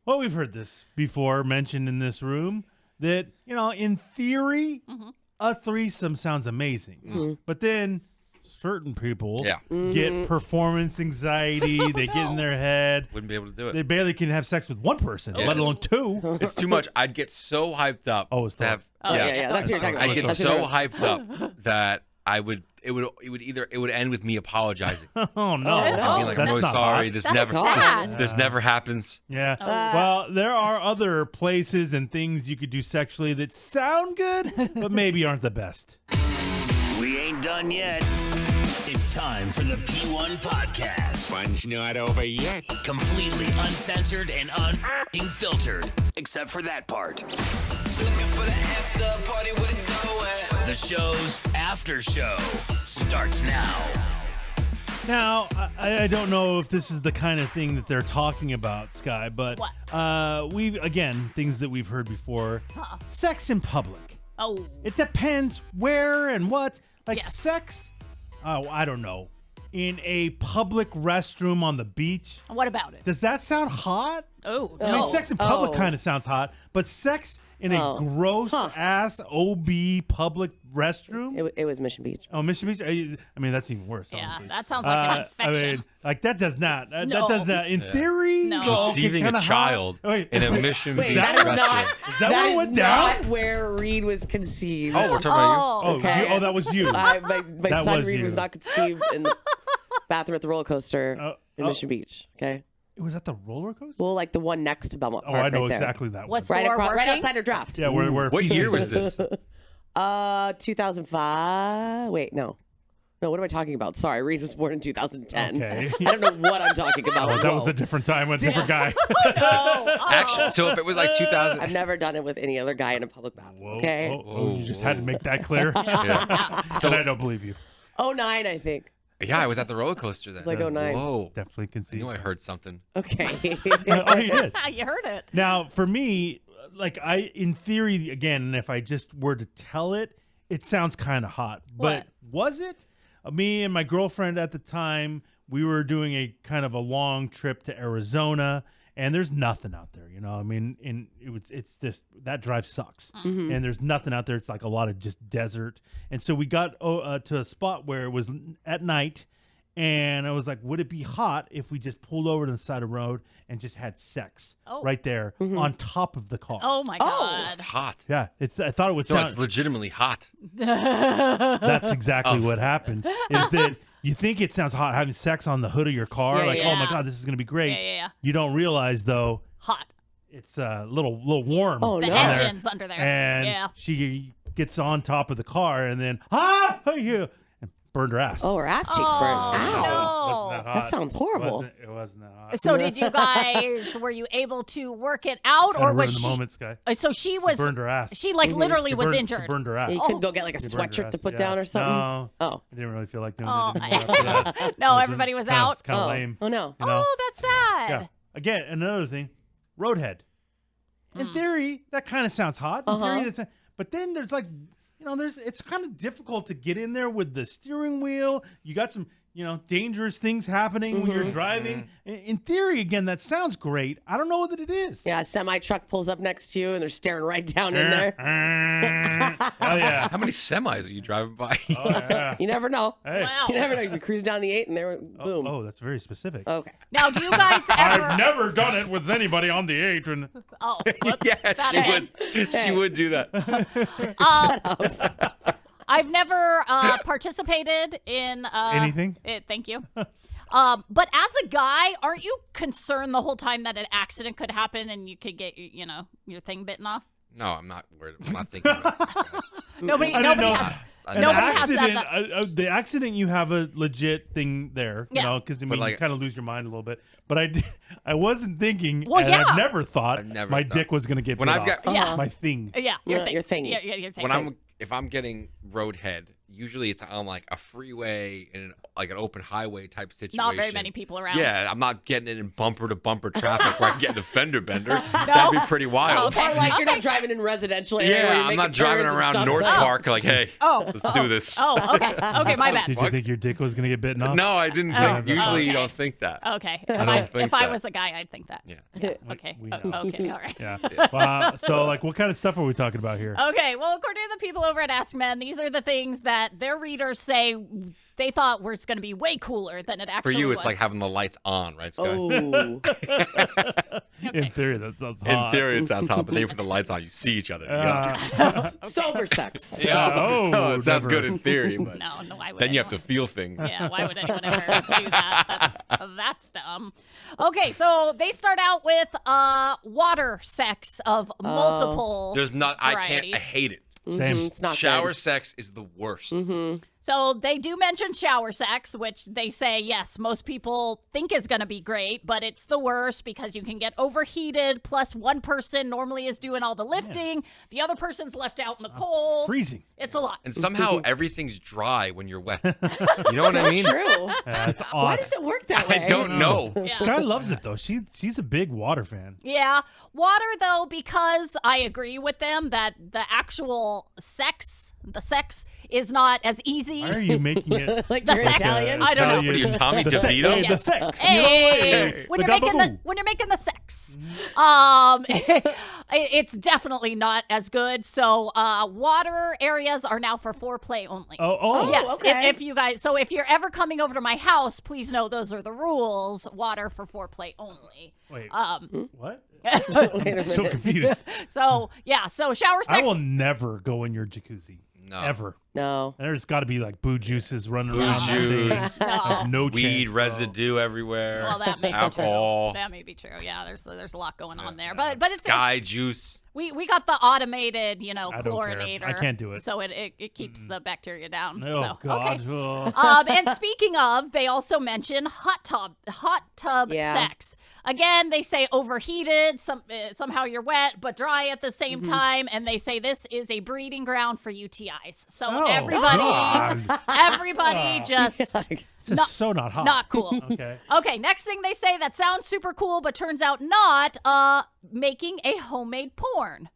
Well, we've heard this before mentioned in this room that, in theory, a threesome sounds amazing. But then certain people get performance anxiety. They get in their head. Wouldn't be able to do it. They barely can have sex with one person, let alone two. It's too much. I'd get so hyped up to have. Yeah. That's what you're talking about. I'd get so hyped up that I would. It would end with me apologizing. Oh no! I'd be like, I'm really sorry. This never happens. Yeah. Well, there are other places and things you could do sexually that sound good, but maybe aren't the best. We ain't done yet. It's time for the P1 podcast. Fun's not over yet. Completely uncensored and unfiltered, except for that part. Looking for the after party with it going. The show's after show starts now. Now, I don't know if this is the kind of thing that they're talking about, Sky, but things that we've heard before. Sex in public. Oh. It depends where and what. Sex, I don't know. In a public restroom on the beach. What about it? Does that sound hot? Oh, I mean, sex in public kind of sounds hot, but sex in a gross-ass OB public restroom? It was Mission Beach. Oh, Mission Beach? I mean, that's even worse, Yeah, honestly. that sounds like an infection. That does not. No. That does not. In theory, No. Conceiving a child in a Mission Beach restaurant. Is that what went down? Not where Reed was conceived. Oh, we're talking about you? Okay. That was you. My son Reed was not conceived in the bathroom at the roller coaster in Mission Beach. Okay. It was at the roller coaster? Well, like the one next to Belmont Park. I know right there. exactly that one. Was Right, Thor right working? outside of Draft. Yeah, where What year was this? 2005. Wait, no. No, what am I talking about? Sorry, Reed was born in 2010. Okay. I don't know what I'm talking about. That was a different time, a different guy. Actually, so if it was like 2000. I've never done it with any other guy in a public bathroom. Whoa, Okay. you just had to make that clear. So I don't believe you. 09, I think. Yeah, I was at the roller coaster then. It's like 09. Whoa. Definitely I concede. knew I heard something. Okay. Oh, you did. You heard it. Now, for me, in theory, again, if I just were to tell it, it sounds kind of hot. But was it? Me and my girlfriend at the time, we were doing a kind of a long trip to Arizona, and there's nothing out there, I mean, it's just that drive sucks, and there's nothing out there. It's like a lot of just desert, and so we got to a spot where it was at night, and I was like, would it be hot if we just pulled over to the side of the road and just had sex right there on top of the car? Oh my God. It's hot. Yeah, I thought it would No, sound. it's legitimately hot. That's exactly what happened. Is that you think it sounds hot having sex on the hood of your car? Oh my God, this is gonna be great. Yeah. You don't realize though, Hot. it's a little warm. Oh, The no. engine's under there. And she gets on top of the car and then and burned her ass. Oh, her ass cheeks burned. Ow. No. Wasn't that hot? That sounds horrible. It wasn't that hot. So did you guys, were you able to work it out, or was in she? the moment, Sky. So she was. Burned her ass. She literally was She injured. burned her ass. You could go get like a She burned her sweatshirt to ass, put down or something. No. Oh. I didn't really feel like doing Oh. it anymore after that. No, everybody was out. It's kind of lame. Oh, no. You know? Oh, that's sad. Yeah. Again, another thing, Roadhead. In theory, that kind of sounds hot. In theory, but then there's like, it's kind of difficult to get in there with the steering wheel. You got some, dangerous things happening when you're driving. In theory, again, that sounds great. I don't know that it is. Yeah, a semi truck pulls up next to you and they're staring right down in there. Oh yeah. How many semis are you driving by? Oh yeah. You never know. Hey. Wow. You never know. You cruise down the 8 and there, boom. Oh, that's very specific. Okay. Now, do you guys ever? I've never done it with anybody on the 8. And Oh, whoops, Yeah, that she in. would. She would do that. Shut up. I've never participated in Anything? Thank you. But as a guy, aren't you concerned the whole time that an accident could happen and you could get your thing bitten off? No, I'm not worried. I'm not thinking about it. Nobody I didn't know. has. An Nobody has accident, the accident, you have a legit thing there, Yeah. because you like- kind of lose your mind a little bit. But I wasn't thinking, Well, and yeah. I've never thought I've never my thought- dick was going to get When bit I've got- off. Yeah. My thing. Yeah, your Yeah, thing. your thingy. Yeah, your thing. When if I'm getting Roadhead usually it's on like a freeway and like an open highway type situation. Not very many people around. Yeah, I'm not getting it in bumper to bumper traffic where I can get in a fender bender. That'd be pretty wild. Okay. Or like you're not driving in residential area. where Yeah, you're I'm making not driving turns and around stop North signs. Park like, hey, let's do this. Oh, okay. Okay, my bad. Did you think your dick was gonna get bitten off? No, I didn't think. Usually you don't think that. Okay. think If I that. was a guy, I'd think that. Yeah. Okay. we know. Okay. All right. Yeah. So, like, what kind of stuff are we talking about here? Okay, well, according to the people over at Ask Men, these are the things that their readers say they thought was going to be way cooler than it For actually you, was. it's like having the lights on, right, Sky? Oh. In theory, that sounds In hot. theory, it sounds hot, but then you put the lights on, you see each other. Yeah. Sober sex. Oh, it sounds never. good in theory, but no, why would then you have to anyone- feel things. Yeah, why would anyone ever do that? That's dumb. Okay, so they start out with water sex of multiple There's not. varieties. I hate it. Same. It's not Shower good. sex is the worst. So they do mention shower sex, which they say, yes, most people think is going to be great, but it's the worst because you can get overheated. Plus, one person normally is doing all the lifting. The other person's left out in the cold. Freezing. It's a lot. And somehow everything's dry when you're wet. You know what I mean? True. That's odd. Why does it work that way? I don't know. Sky loves it though. She's a big water fan. Yeah. Water, though, because I agree with them that the actual sex, is not as easy. Why are you making it Like The you're sex? Italian? I don't know. What are you, Tommy The se- DeVito? hey, the sex. Hey, when the you're making gabagoo. when you're making the sex, it's definitely not as good. So water areas are now for foreplay only. Oh, Yes, okay. if you guys, so if you're ever coming over to my house, please know those are the rules. Water for foreplay only. Wait. What? Wait a minute. So confused. So yeah, so shower sex. I will never go in your jacuzzi. No. Ever. No. There's got to be like boo juices running Boo around. that thing. juice. Like, no Weed chance, bro. residue everywhere. Well, that may be Alcohol. true. That may be true. Yeah, there's a lot going on there, but it's Sky juice. we got the automated, I don't care. chlorinator. I can't do it. So it keeps the bacteria down. Oh so, God. Okay. Oh. And speaking of, they also mention hot tub Yeah. sex. Again, they say overheated, somehow you're wet but dry at the same time, and they say this is a breeding ground for UTIs. So Oh, everybody God. just This is so not hot. not cool. Okay. Okay, next thing they say that sounds super cool but turns out not, making a homemade porn.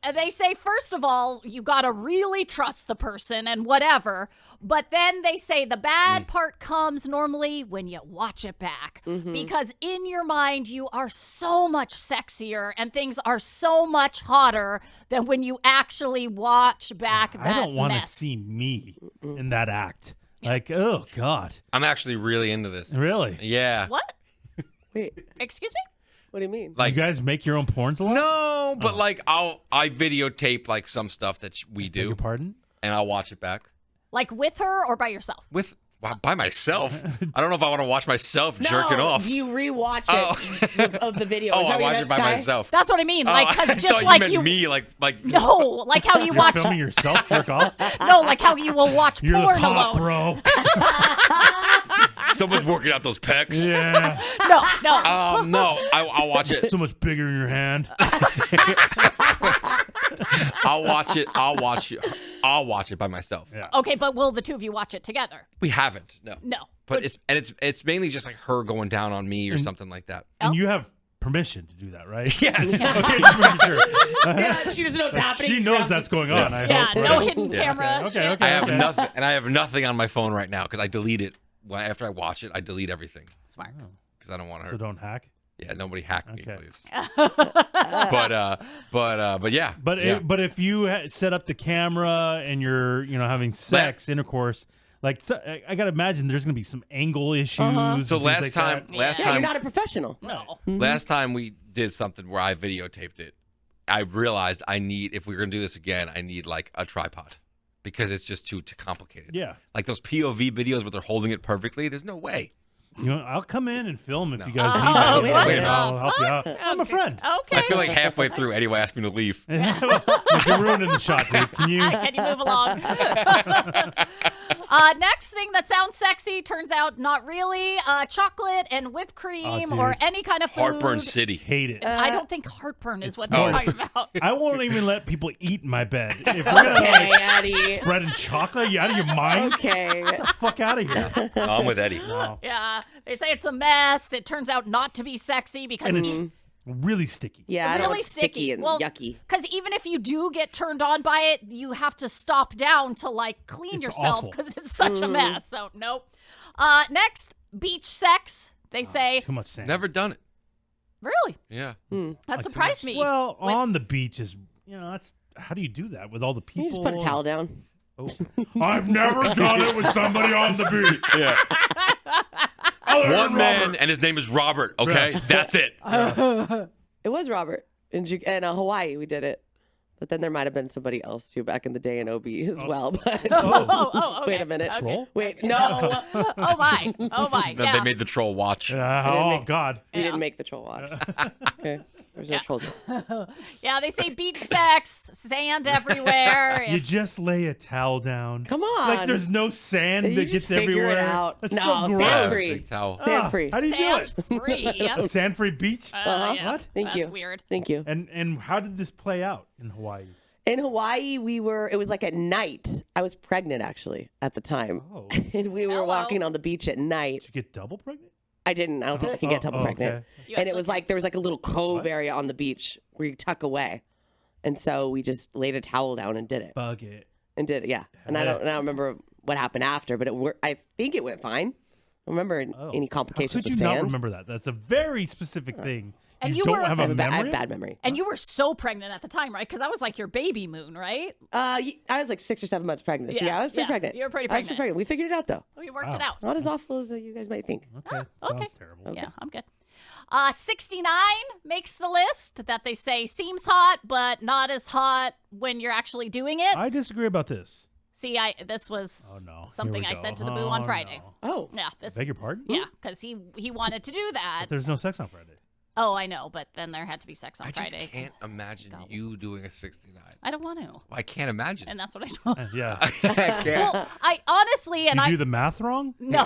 And they say, first of all, you gotta really trust the person and whatever. But then they say the bad part comes normally when you watch it back. Because in your mind, you are so much sexier and things are so much hotter than when you actually watch back that I don't want to mess. see me in that act. Like, oh God. I'm actually really into this. Really? Yeah. What? Wait, Excuse me? what do you mean? Like, You guys make your own porns a lot? no, but like I videotape like some stuff that we Beg your do, pardon? and I'll watch it back Like with her or by yourself? by myself. I don't know if I want to watch myself jerking off. Do you rewatch it of the video? Oh, Is that I what you watch meant, it by Sky? myself. That's what I mean. Like, I because just thought like you meant me, like No, like how you You're watch. filming yourself jerk off? No, like how you will watch You're the porn cop, alone. bro. someone's working out those pecs. Yeah. No. No, I'll watch it. So much bigger in your hand. I'll watch it. I'll watch it by myself. Yeah. Okay, but will the two of you watch it together? We haven't. No. No. But it's mainly just like her going down on me or something like that. And you have permission to do that, right? Yes. Okay, just making sure. Yeah, she doesn't know what's happening. She He knows grabs that's going on. I Yeah, hope. no right? hidden camera Okay, shit. okay. I have nothing, and I have nothing on my phone right now because I delete it. After I watch it, I delete everything Smart. because I don't want to So hurt. don't hack. Yeah, nobody hack me, Okay. please. but yeah. But yeah. but if you set up the camera and you're having sex intercourse, like I gotta imagine there's gonna be some angle issues. So and things last like time, that. last Yeah, you're time, not a professional. No. last time we did something where I videotaped it, I realized if we're gonna do this again, I need like a tripod because it's just too complicated. Yeah. Like those POV videos where they're holding it perfectly. There's no way. I'll come in and film if No. you guys Oh, need me. what I'll the help you out. fuck? I'm a friend. Okay. I feel like halfway through, Eddie asked me to leave. You're ruining the shot, dude. Can you? Can you move along? Next thing that sounds sexy turns out not really. Chocolate and whipped cream or any kind of food. Heartburn City. Hate it. I don't think heartburn is what they're talking about. I won't even let people eat in my bed. If we're gonna Eddie. spreading chocolate, you out of your mind? Okay. Get the fuck out of here. I'm with Eddie. No. Yeah, they say it's a mess. It turns out not to be sexy because And it's really sticky. Yeah, I don't really want sticky and yucky. Because even if you do get turned on by it, you have to stop down to like clean It's yourself awful. because it's such a mess. So nope. Next, beach sex. They say Too much sand. Never done it. really. Yeah. That surprised me. Well, on the beach is, that's how do you do that with all the people? You just put a towel down. Oh. I've never done it with somebody on the beach. Yeah. Other than One man, Robert. and his name is Robert. Okay, that's it. It was Robert in Hawaii. We did it, but then there might have been somebody else too back in the day in OB as well. But Okay. wait a minute. Troll? Wait, no, Oh my. Then Yeah. they made the troll watch. Oh, God. we didn't make the troll watch. Okay, there's no trolls. Yeah, they say beach sex, sand everywhere. You It's- just lay a towel down. Come on. Like there's no sand You that just gets figure it everywhere. out. That's No, so gross. sand free. Big towel. Sand free. How do you do sand it? free. A sand-free beach? Yeah, What? Thank that's you. weird. Thank you. And how did this play out in Hawaii? In Hawaii, it was like at night. I was pregnant actually at the time. Oh. And we were Hello. walking on the beach at night. Did you get double pregnant? I didn't. I don't think I can get double pregnant. Okay. You And it actually was like there was like a little cove area on the beach where you tuck away. And so we just laid a towel down and did it. Bug it. And did it, yeah. And I don't remember what happened after, but I think it went fine. I don't remember any How complications could you with not sand. remember that? That's a very specific thing. And you you don't were- have I a have memory? bad memory. And you were so pregnant at the time, right? Because I was like your baby moon, right? I was like 6 or 7 months pregnant. So Yeah, yeah, I was pretty yeah. pregnant. You were pretty I was pregnant. We figured it out though. We worked it Wow. out. Not as awful as you guys might think. Okay. okay. Sounds terrible. Yeah, I'm good. 69 makes the list that they say seems hot, but not as hot when you're actually doing it. I disagree about this. See, this was Oh, no. Here something we I go. said to the boo Oh, on Friday. no. Oh. Yeah, this. Beg your pardon? Yeah, because he wanted to do that. But there's no sex on Friday. Oh, I know, but then there had to be sex on I just Friday. can't imagine you doing a 69. I don't want to, I can't imagine. and that's what I told. Yeah. I can't. Well, I honestly, and Did you I do the math wrong? no,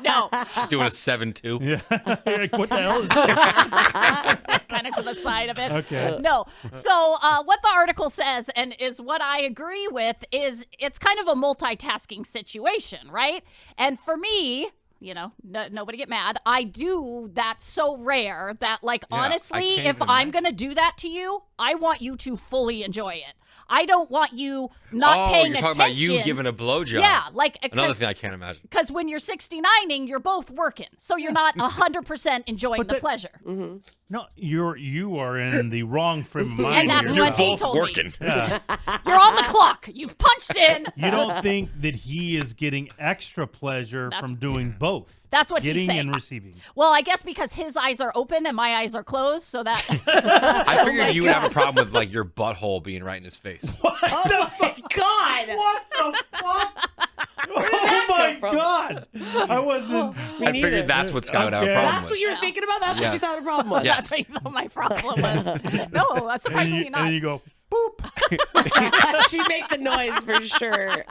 no, She's doing a 7-2. Yeah. Like, what the hell is this? kind of to the side of it. Okay. No. So what the article says, and is what I agree with, is it's kind of a multitasking situation, right? And for me, nobody get mad. I do that so rare that, like, Yeah, I honestly, can't if even I'm imagine. going to do that to you, I want you to fully enjoy it. I don't want you not paying you're talking attention. about you giving a blowjob. Yeah, like, Another thing I can't imagine. because when you're 69ing, you're both working, so you're not 100% enjoying But the that- pleasure. No, you are in the wrong frame of mind. And that's here. what he Both told me. working. Yeah. You're on the clock. You've punched in. You don't think that he is getting extra pleasure That's- from doing both? That's what he's getting saying. and receiving. Well, I guess because his eyes are open and my eyes are closed, so that I figured you would have a problem with like your butthole being right in his face. What the fuck? God. What the fuck? Oh my god! I wasn't. I figured that's what Sky would have a Okay. problem That's what with. you were thinking about? That's what you Yes. thought the problem was? Yes. that's what you thought my problem was. No, And surprisingly you, not. and then you go boop. She'd make the noise for sure.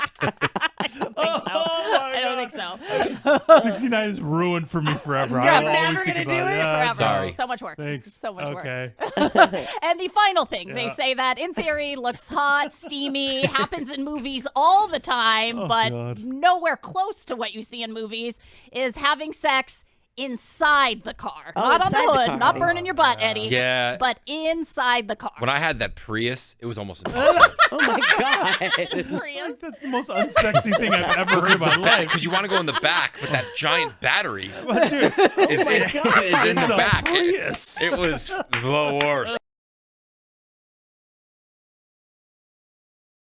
I don't think so. 69 is ruined for me forever. Yeah, I we're always never think gonna about do it Yeah, Forever. sorry. So much work. Thanks. So much work. Okay. And the final thing, they Yeah. say that in theory looks hot, steamy, happens in movies all the time, Oh, but God. nowhere close to what you see in movies, is having sex inside the car. Oh, Not on the inside the hood, car. not burning your butt, Eddie. Yeah. But inside the car. When I had that Prius, it was almost impossible. Oh my God. Prius. That's the most unsexy thing I've ever heard in my life. Because you want to go in the back, but that giant battery But dude, is in the it's back. a Prius. It was the worst.